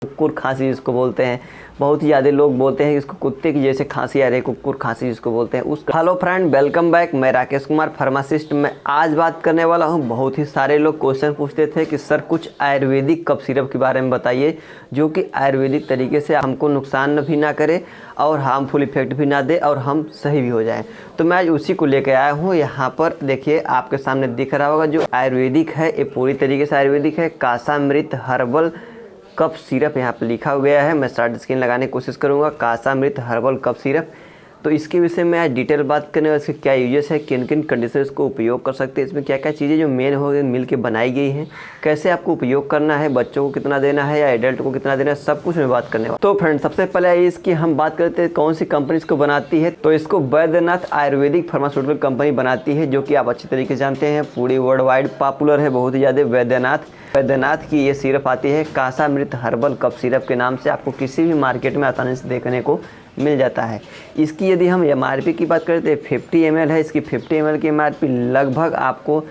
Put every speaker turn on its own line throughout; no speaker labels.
कुक्कुर खांसी जिसको बोलते हैं, बहुत ही ज़्यादा लोग बोलते हैं कि इसको कुत्ते की जैसे खांसी आ रही है, कुक्कुर खांसी जिसको बोलते हैं उस। Hello friend, welcome back. मैं राकेश कुमार फार्मासिस्ट। मैं आज बात करने वाला हूं, बहुत ही सारे लोग क्वेश्चन पूछते थे कि सर कुछ आयुर्वेदिक कफ सिरप के बारे में बताइए जो कि आयुर्वेदिक तरीके से हमको नुकसान भी ना करे और हार्मफुल इफेक्ट भी ना दे और हम सही भी हो जाएं। तो मैं आज उसी को लेकर आया हूँ। यहाँ पर देखिए आपके सामने दिख रहा होगा, जो आयुर्वेदिक है ये पूरी तरीके से आयुर्वेदिक है। कासामृत हर्बल कफ सिरप यहाँ पे लिखा गया है। मैं स्टार्ट स्क्रीन लगाने की कोशिश करूँगा। कासामृत हर्बल कफ सिरप, तो इसके विषय में आज डिटेल बात करने और इसके क्या यूजेस है, किन किन कंडीशन इसको उपयोग कर सकते हैं, इसमें क्या क्या चीज़ें जो मेन हो मिल के बनाई गई हैं, कैसे आपको उपयोग करना है, बच्चों को कितना देना है या एडल्ट को कितना देना है, सब कुछ मैं बात करने वाला। तो फ्रेंड सबसे पहले इसकी हम बात करते हैं कौन सी कंपनी इसको बनाती है। तो इसको वैद्यनाथ आयुर्वेदिक फार्मास्यूटिकल कंपनी बनाती है, जो कि आप अच्छी तरीके से जानते हैं, पूरी वर्ल्ड वाइड पॉपुलर है, बहुत ही ज़्यादा। वैद्यनाथ की ये सिरप आती है कासामृत हर्बल कफ सिरप के नाम से, आपको किसी भी मार्केट में आसानी से देखने को मिल जाता है। इसकी यदि हम एमआरपी की बात करते हैं 50 ml है। इसकी 50 ml की एमआरपी लगभग आपको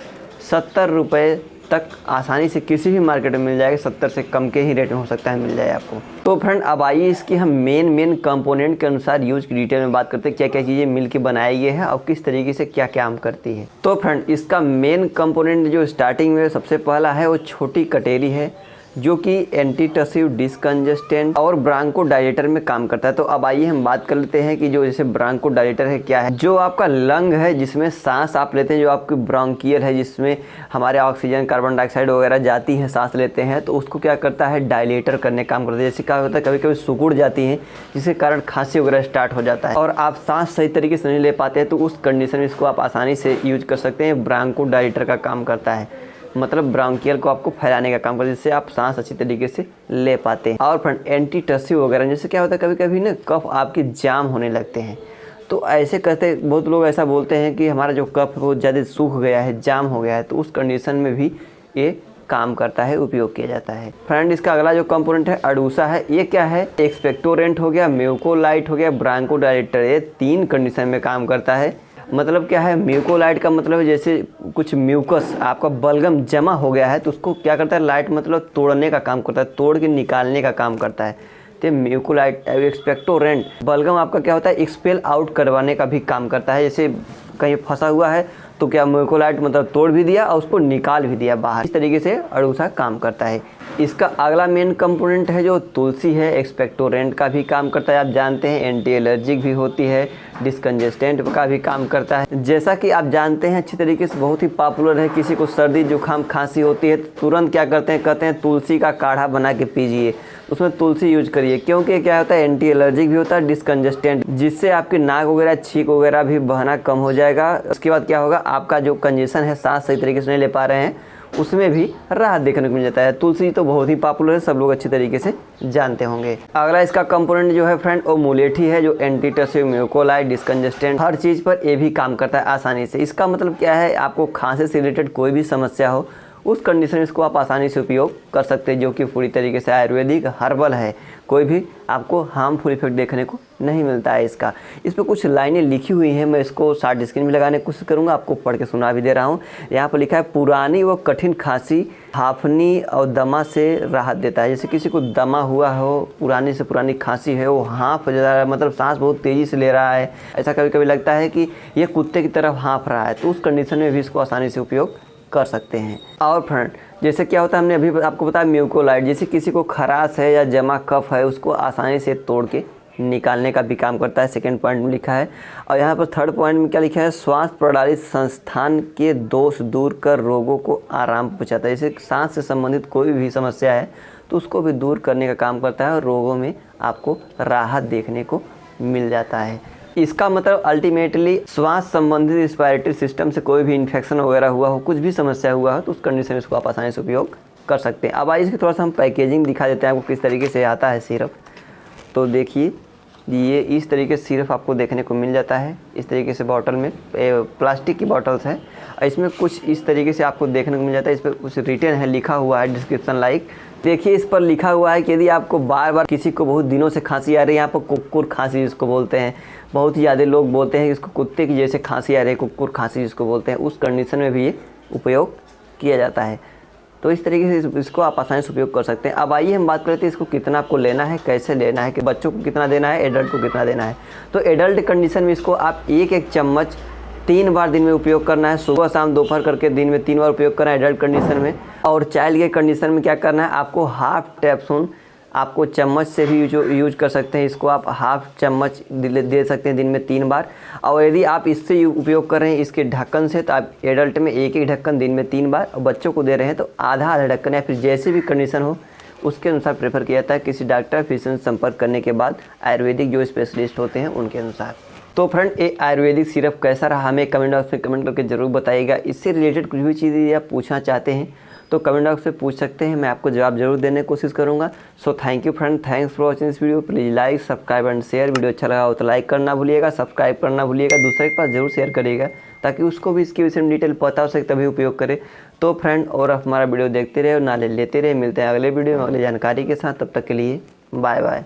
70 रुपये तक आसानी से किसी भी मार्केट में मिल जाएगा। 70 से कम के ही रेट में हो सकता है मिल जाए आपको। तो फ्रेंड अब आइए इसकी हम मेन कंपोनेंट के अनुसार यूज की डिटेल में बात करते हैं, क्या क्या चीज़ें मिल के बनाई गई है और किस तरीके से क्या क्या काम करती है। तो फ्रेंड इसका मेन कंपोनेंट जो स्टार्टिंग में सबसे पहला है वो छोटी कटेली है, जो कि एंटीटसिव, डिसकंजेस्टेंट और ब्रांकोडायलेटर में काम करता है। तो अब आइए हम बात कर लेते हैं कि जो जैसे ब्रांकोडायलेटर है क्या है। जो आपका लंग है जिसमें सांस आप लेते हैं, जो आपकी ब्रोंकियल है जिसमें हमारे ऑक्सीजन, कार्बन डाइऑक्साइड वगैरह जाती है, सांस लेते हैं, तो उसको क्या करता है, डायलेटर करने काम करता है। जैसे क्या होता है, कभी कभी सिकुड़ जाती है जिसके कारण खांसी वगैरह स्टार्ट हो जाता है और आप सांस सही तरीके से नहीं ले पाते हैं, तो उस कंडीशन में इसको आप आसानी से यूज कर सकते हैं। ब्रांकोडायलेटर का काम करता है, मतलब ब्रोंकियल को आपको फैलाने का काम करता है, जिससे आप सांस अच्छी तरीके से ले पाते हैं। और फ्रेंड एंटीटसिव वगैरह, जैसे क्या होता है कभी कभी ना कफ आपके जाम होने लगते हैं, तो ऐसे कहते बहुत लोग ऐसा बोलते हैं कि हमारा जो कफ बहुत ज़्यादा सूख गया है, जाम हो गया है, तो उस कंडीशन में भी ये काम करता है, उपयोग किया जाता है। फ्रेंड इसका अगला जो कंपोनेंट है अडूसा है। ये क्या है, एक्सपेक्टोरेंट हो गया, म्यूकोलाइट हो गया, ब्रांकोडायलेटर, ये 3 कंडीशन में काम करता है। मतलब क्या है, म्यूकोलाइट का मतलब है जैसे कुछ म्यूकस आपका बलगम जमा हो गया है, तो उसको क्या करता है, लाइट मतलब तोड़ने का काम करता है, तोड़ के निकालने का काम करता है। तो म्यूकोलाइट। एक्सपेक्टोरेंट बलगम आपका क्या होता है, एक्सपेल आउट करवाने का भी काम करता है। जैसे कहीं फंसा हुआ है तो क्या म्यूकोलाइट मतलब तोड़ भी दिया और उसको निकाल भी दिया बाहर, इस तरीके से अडूसा काम करता है। इसका अगला मेन कंपोनेंट है जो तुलसी है, एक्सपेक्टोरेंट का भी काम करता है, आप जानते हैं, एंटी एलर्जिक भी होती है, डिसकंजेस्टेंट का भी काम करता है। जैसा कि आप जानते हैं अच्छी तरीके से, बहुत ही पॉपुलर है। किसी को सर्दी जुकाम खांसी होती है तो तुरंत क्या करते हैं, कहते हैं तुलसी का काढ़ा बना के पीजिए, उसमें तुलसी यूज करिए, क्योंकि क्या होता है, एंटी एलर्जिक भी होता है, डिसकंजेस्टेंट, जिससे आपकी नाक वगैरह, छींक वगैरह भी बहना कम हो जाएगा। उसके बाद क्या होगा, आपका जो कंजेशन है, सांस सही तरीके से नहीं ले पा रहे हैं, उसमें भी राहत देखने को मिल जाता है। तुलसी तो बहुत ही पॉपुलर है, सब लोग अच्छी तरीके से जानते होंगे। अगला इसका कंपोनेंट जो है फ्रेंड वो मुलेठी है, जो एंटीटसिव, म्यूकोलाइट, डिसकंजेस्टेंट, हर चीज़ पर ये भी काम करता है आसानी से। इसका मतलब क्या है, आपको खांसी से रिलेटेड कोई भी समस्या हो, उस कंडीशन में इसको आप आसानी से उपयोग कर सकते हैं, जो कि पूरी तरीके से आयुर्वेदिक हर्बल है। कोई भी आपको हार्मफुल इफेक्ट देखने को नहीं मिलता है इसका। इस पर कुछ लाइनें लिखी हुई हैं, मैं इसको शार्ट स्क्रीन में लगाने की कोशिश करूंगा, आपको पढ़ के सुना भी दे रहा हूं। यहाँ पर लिखा है, पुरानी व कठिन खांसी, हाफनी और दमा से राहत देता है। जैसे किसी को दमा हुआ हो, पुरानी से पुरानी खांसी है, वो हाँफ ज़्यादा, मतलब सांस बहुत तेज़ी से ले रहा है, ऐसा कभी कभी लगता है कि ये कुत्ते की तरफ हाँफ रहा है, तो उस कंडीशन में भी इसको आसानी से उपयोग कर सकते हैं। और फ्रेंड जैसे क्या होता है, हमने अभी आपको बताया म्यूकोलाइट, जैसे किसी को खराश है या जमा कफ है, उसको आसानी से तोड़ के निकालने का भी काम करता है, सेकंड पॉइंट में लिखा है। और यहाँ पर थर्ड पॉइंट में क्या लिखा है, श्वास प्रणाली संस्थान के दोष दूर कर रोगों को आराम पहुँचाता है। जैसे सांस से संबंधित कोई भी समस्या है तो उसको भी दूर करने का काम करता है और रोगों में आपको राहत देखने को मिल जाता है। इसका मतलब अल्टीमेटली श्वास संबंधित रिस्पायरेटरी सिस्टम से कोई भी इन्फेक्शन वगैरह हुआ हो, कुछ भी समस्या हुआ हो, तो उस कंडीशन में इसको आप आसानी से उपयोग कर सकते हैं। अब आइए इसकी थोड़ा सा हम पैकेजिंग दिखा देते हैं आपको, किस तरीके से आता है सिरप। तो देखिए ये इस तरीके से सिरप आपको देखने को मिल जाता है, इस तरीके से बॉटल में, प्लास्टिक की बॉटल्स है, इसमें कुछ इस तरीके से आपको देखने को मिल जाता है। इस पर कुछ रिटन है, लिखा हुआ है डिस्क्रिप्शन लाइक। देखिए इस पर लिखा हुआ है कि यदि आपको बार बार किसी को बहुत दिनों से खांसी आ रही है, यहाँ पर कुक्कुर खांसी जिसको बोलते हैं, बहुत ही ज़्यादा लोग बोलते हैं कि इसको कुत्ते की जैसे खांसी आ रही है, कुक्कुर खांसी जिसको बोलते हैं, उस कंडीशन में भी ये उपयोग किया जाता है। तो इस तरीके से इसको आप आसानी से उपयोग कर सकते हैं। अब आइए हम बात करते हैं इसको कितना आपको लेना है, कैसे लेना है, कि बच्चों को कितना देना है, एडल्ट को कितना देना है। तो एडल्ट कंडीशन में इसको आप एक चम्मच 3 बार दिन में उपयोग करना है, सुबह शाम दोपहर करके दिन में 3 बार उपयोग करना है एडल्ट कंडीशन में। और चाइल्ड के कंडीशन में क्या करना है, आपको हाफ टेस्पून, आपको चम्मच से भी यूज कर सकते हैं, इसको आप हाफ चम्मच दे सकते हैं दिन में 3 बार। और यदि आप इससे उपयोग कर रहे हैं इसके ढक्कन से, तो आप एडल्ट में एक ढक्कन दिन में 3 बार, और बच्चों को दे रहे हैं तो आधा ढक्कन, या फिर जैसे भी कंडीशन हो उसके अनुसार प्रेफर किया जाता है, किसी डॉक्टर फिजिशियन से संपर्क करने के बाद आयुर्वेदिक जो स्पेशलिस्ट होते हैं उनके अनुसार। तो फ्रेंड, ये आयुर्वेदिक सिरप कैसा रहा हमें कमेंट बॉक्स में कमेंट करके ज़रूर बताइएगा। इससे रिलेटेड कुछ भी चीज़ें आप पूछना चाहते हैं तो कमेंट बॉक्स में पूछ सकते हैं, मैं आपको जवाब जरूर देने की कोशिश करूँगा। So thank you friend, thanks for watching this video. Please like, subscribe and share. Video अच्छा लगा हो तो लाइक करना भूलिएगा, सब्सक्राइब करना भूलिएगा, दूसरे के पास जरूर शेयर करिएगा ताकि उसको भी इसके विषय में डिटेल पता हो सके, तभी उपयोग करे। तो फ्रेंड, और हमारा वीडियो देखते रहे और नॉलेज लेते रहे। मिलते हैं अगले वीडियो में अगली जानकारी के साथ, तब तक के लिए बाय बाय।